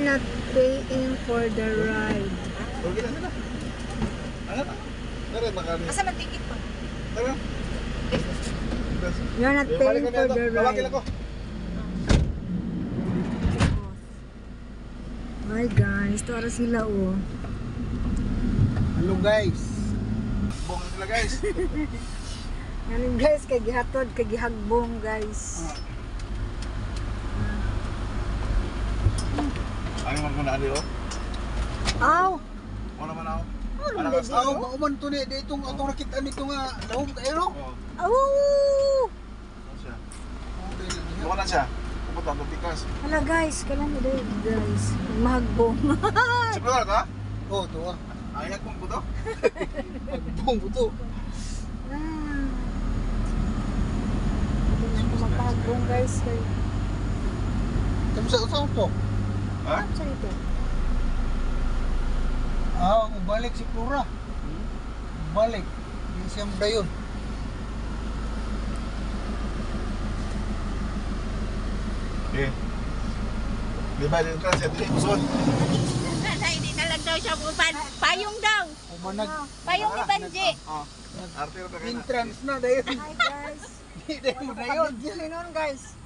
not paying for the ride. Okay na sila. Ano? Tara, makani. Asa man ticket po? Tara. You're not paying for the Tawagin ride. ako. Hi guys, tara sila oh. Hello guys. Bunga sila guys. Ngayon guys, kay gihatod, kay gihagbong guys. Ano man muna ali oh. Aw! Ano man ako. Ano Ano ba ka Aw, mauman to ni ditong atong nakita nito nga lahom kayo no. Oo. Aw! Ano siya? Ano na siya? Pupunta ang pikas. Hala guys, kailan mo dahil guys. Mahagbong. Siyempre wala ka? Oh, to ah. Ay, nagpong po to? Magbong buto. Ah. Hindi na ako magpahagbong guys. Kamusta usaw to? Ha? Ano sa ito? Ah, balik si Flora. Balik. Yung siyang dayon. Okay. Di ba din ka siya? Di musuot. Hindi na lang daw siya pupan. Payong daw. Umanag. Payong ni Banji. Oh. Arte na kayo na. Entrance na dayon. Hi guys. Hindi dayon mo dayon. Hindi nun guys.